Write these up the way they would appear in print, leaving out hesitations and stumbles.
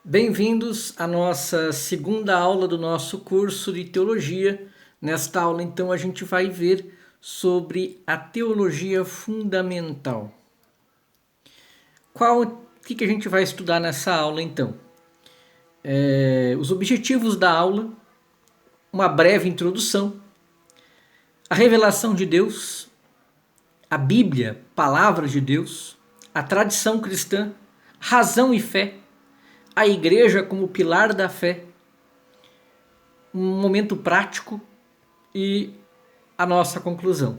Bem-vindos à nossa segunda aula do nosso curso de teologia. Nesta aula, então, a gente vai ver sobre a teologia fundamental. O que a gente vai estudar nessa aula, então? Os objetivos da aula, uma breve introdução, a revelação de Deus, a Bíblia, palavra de Deus, a tradição cristã, razão e fé, a igreja como pilar da fé, um momento prático e a nossa conclusão.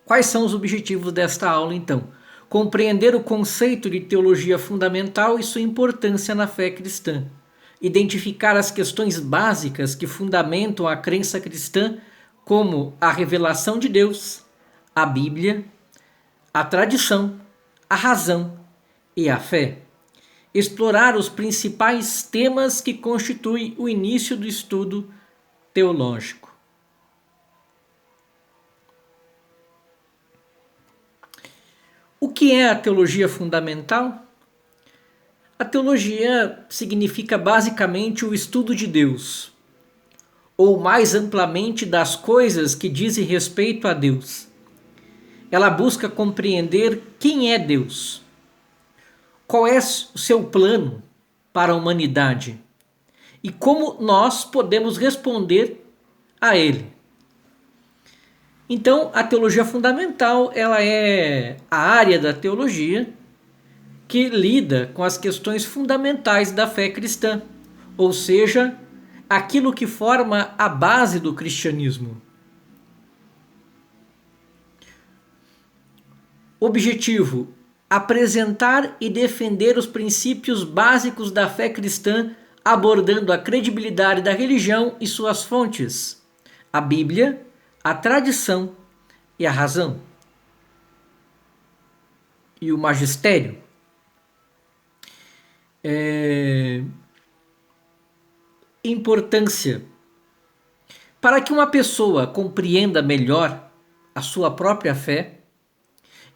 Quais são os objetivos desta aula, então? Compreender o conceito de teologia fundamental e sua importância na fé cristã. Identificar as questões básicas que fundamentam a crença cristã, como a revelação de Deus, a Bíblia, a tradição, a razão e a fé. Explorar os principais temas que constituem o início do estudo teológico. O que é a teologia fundamental? A teologia significa basicamente o estudo de Deus, ou mais amplamente das coisas que dizem respeito a Deus. Ela busca compreender quem é Deus, qual é o seu plano para a humanidade e como nós podemos responder a ele. Então, a teologia fundamental, ela é a área da teologia que lida com as questões fundamentais da fé cristã, ou seja, aquilo que forma a base do cristianismo. Objetivo: apresentar e defender os princípios básicos da fé cristã, abordando a credibilidade da religião e suas fontes, a Bíblia, a tradição e a razão. E o magistério. Importância. Para que uma pessoa compreenda melhor a sua própria fé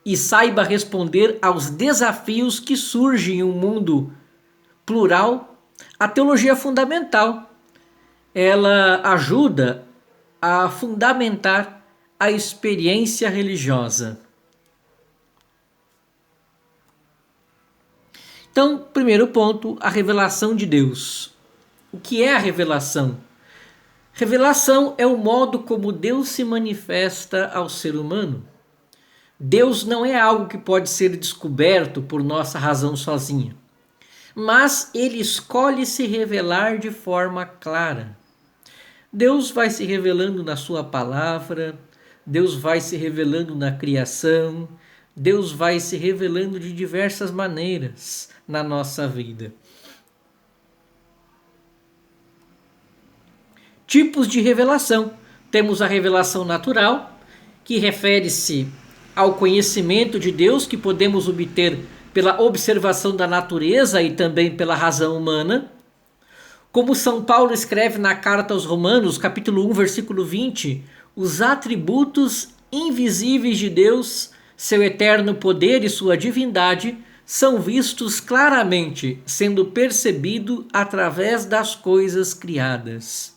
e saiba responder aos desafios que surgem em um mundo plural, a teologia fundamental, ela ajuda a fundamentar a experiência religiosa. Então, primeiro ponto, a revelação de Deus. O que é a revelação? Revelação é o modo como Deus se manifesta ao ser humano. Deus não é algo que pode ser descoberto por nossa razão sozinha, mas ele escolhe se revelar de forma clara. Deus vai se revelando na sua palavra, Deus vai se revelando na criação, Deus vai se revelando de diversas maneiras na nossa vida. Tipos de revelação. Temos a revelação natural, que refere-se ao conhecimento de Deus que podemos obter pela observação da natureza e também pela razão humana. Como São Paulo escreve na carta aos Romanos, capítulo 1, versículo 20, os atributos invisíveis de Deus, seu eterno poder e sua divindade, são vistos claramente, sendo percebido através das coisas criadas.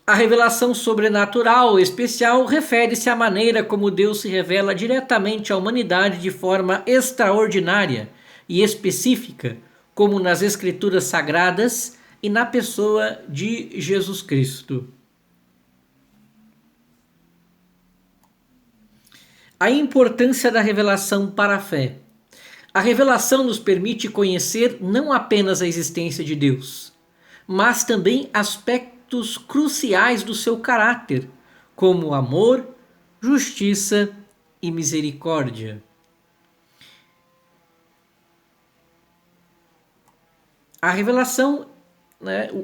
A revelação sobrenatural especial refere-se à maneira como Deus se revela diretamente à humanidade de forma extraordinária e específica, como nas Escrituras Sagradas e na pessoa de Jesus Cristo. A importância da revelação para a fé. A revelação nos permite conhecer não apenas a existência de Deus, mas também aspectos cruciais do seu caráter, como amor, justiça e misericórdia. A revelação,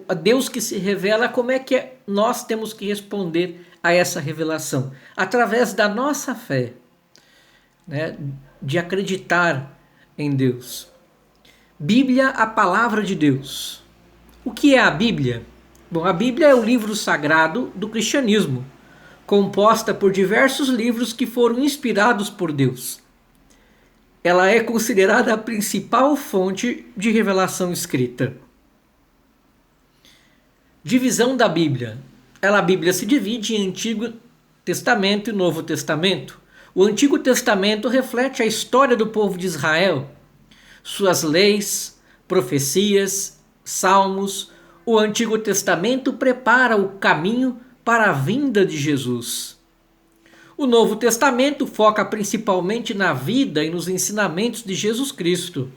a Deus que se revela, como é que nós temos que responder a essa revelação? Através da nossa fé, de acreditar em Deus. Bíblia, a palavra de Deus. O que é a Bíblia? Bom, a Bíblia é o livro sagrado do cristianismo, composta por diversos livros que foram inspirados por Deus. ela é considerada a principal fonte de revelação escrita. Divisão da Bíblia. A Bíblia se divide em Antigo Testamento e Novo Testamento. O Antigo Testamento reflete a história do povo de Israel, suas leis, profecias, salmos. O Antigo Testamento prepara o caminho para a vinda de Jesus. O Novo Testamento foca principalmente na vida e nos ensinamentos de Jesus Cristo,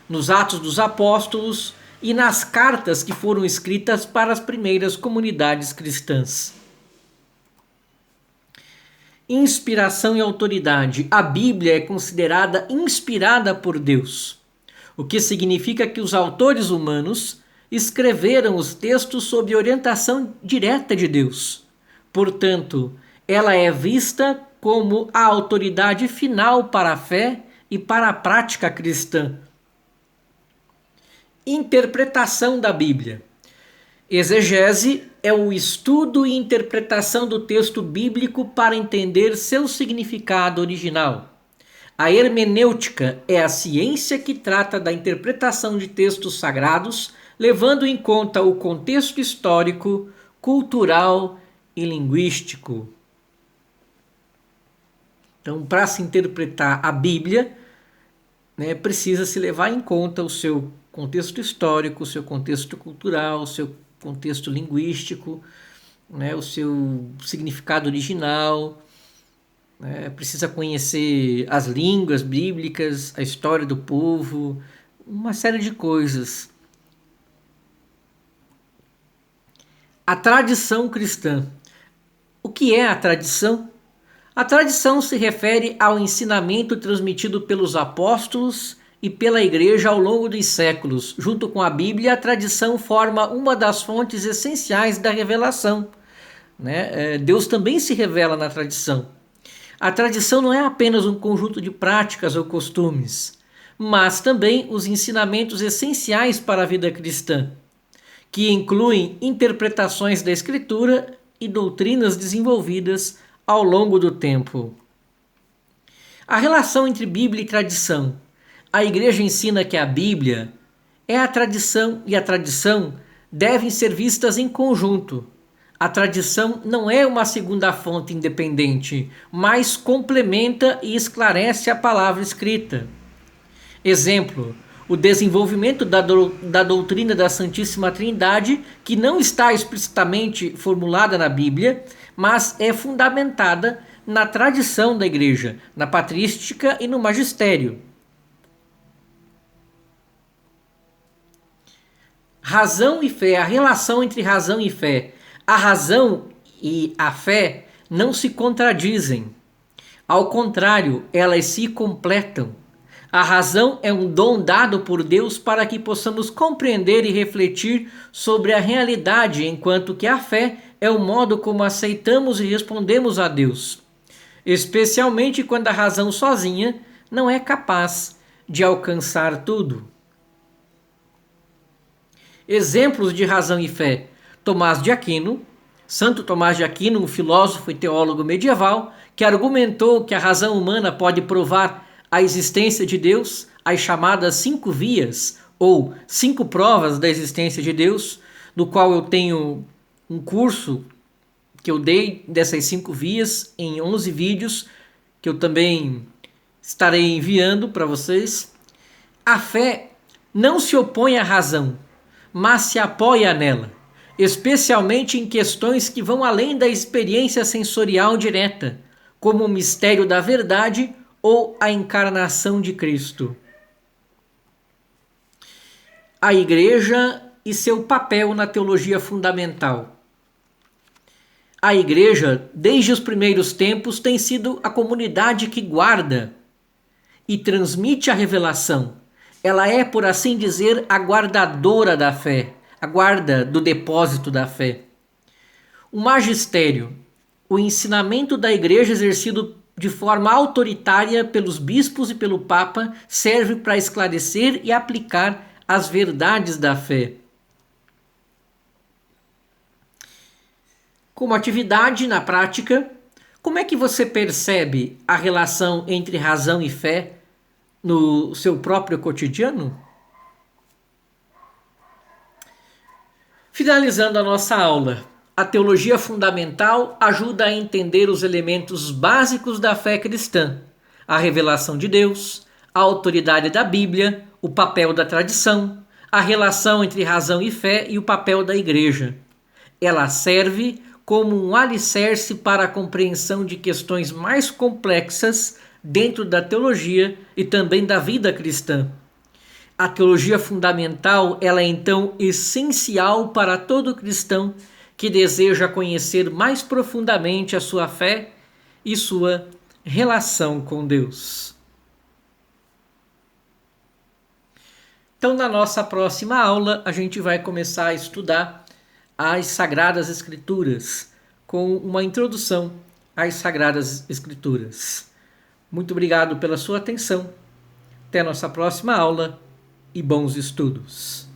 nos Atos dos Apóstolos e nas cartas que foram escritas para as primeiras comunidades cristãs. Inspiração e autoridade. A Bíblia é considerada inspirada por Deus, o que significa que os autores humanos escreveram os textos sob orientação direta de Deus. Portanto, ela é vista como a autoridade final para a fé e para a prática cristã. Interpretação da Bíblia. Exegese é o estudo e interpretação do texto bíblico para entender seu significado original. A hermenêutica é a ciência que trata da interpretação de textos sagrados, levando em conta o contexto histórico, cultural e linguístico. Então, para se interpretar a Bíblia, precisa se levar em conta o seu contexto histórico, o seu contexto cultural, o seu contexto linguístico, o seu significado original. Precisa conhecer as línguas bíblicas, a história do povo, uma série de coisas. A tradição cristã. O que é a tradição? A tradição se refere ao ensinamento transmitido pelos apóstolos e pela igreja ao longo dos séculos. Junto com a Bíblia, a tradição forma uma das fontes essenciais da revelação. Deus também se revela na tradição. A tradição não é apenas um conjunto de práticas ou costumes, mas também os ensinamentos essenciais para a vida cristã, que incluem interpretações da Escritura e doutrinas desenvolvidas ao longo do tempo. A relação entre Bíblia e tradição. A Igreja ensina que a Bíblia é a tradição e a tradição devem ser vistas em conjunto. A tradição não é uma segunda fonte independente, mas complementa e esclarece a palavra escrita. Exemplo: o desenvolvimento da doutrina da Santíssima Trindade, que não está explicitamente formulada na Bíblia, mas é fundamentada na tradição da Igreja, na patrística e no magistério. Razão e fé, a relação entre razão e fé. A razão e a fé não se contradizem. Ao contrário, elas se completam. A razão é um dom dado por Deus para que possamos compreender e refletir sobre a realidade, enquanto que a fé é o modo como aceitamos e respondemos a Deus, especialmente quando a razão sozinha não é capaz de alcançar tudo. Exemplos de razão e fé. Tomás de Aquino, Santo Tomás de Aquino, um filósofo e teólogo medieval, que argumentou que a razão humana pode provar a existência de Deus, as chamadas 5 vias, ou 5 provas da existência de Deus, no qual eu tenho um curso que eu dei dessas 5 vias em 11 vídeos, que eu também estarei enviando para vocês. A fé não se opõe à razão, mas se apoia nela, especialmente em questões que vão além da experiência sensorial direta, como o mistério da verdade ou a encarnação de Cristo. A Igreja e seu papel na teologia fundamental. A Igreja, desde os primeiros tempos, tem sido a comunidade que guarda e transmite a revelação. Ela é, por assim dizer, a guardadora da fé, a guarda do depósito da fé. O magistério, o ensinamento da Igreja exercido de forma autoritária pelos bispos e pelo Papa, serve para esclarecer e aplicar as verdades da fé. Como atividade na prática, como é que você percebe a relação entre razão e fé no seu próprio cotidiano? Finalizando a nossa aula, a teologia fundamental ajuda a entender os elementos básicos da fé cristã: a revelação de Deus, a autoridade da Bíblia, o papel da tradição, a relação entre razão e fé e o papel da Igreja. Ela serve como um alicerce para a compreensão de questões mais complexas dentro da teologia e também da vida cristã. A teologia fundamental, ela é então essencial para todo cristão que deseja conhecer mais profundamente a sua fé e sua relação com Deus. Então, na nossa próxima aula, a gente vai começar a estudar as Sagradas Escrituras, com uma introdução às Sagradas Escrituras. Muito obrigado pela sua atenção. Até a nossa próxima aula e bons estudos.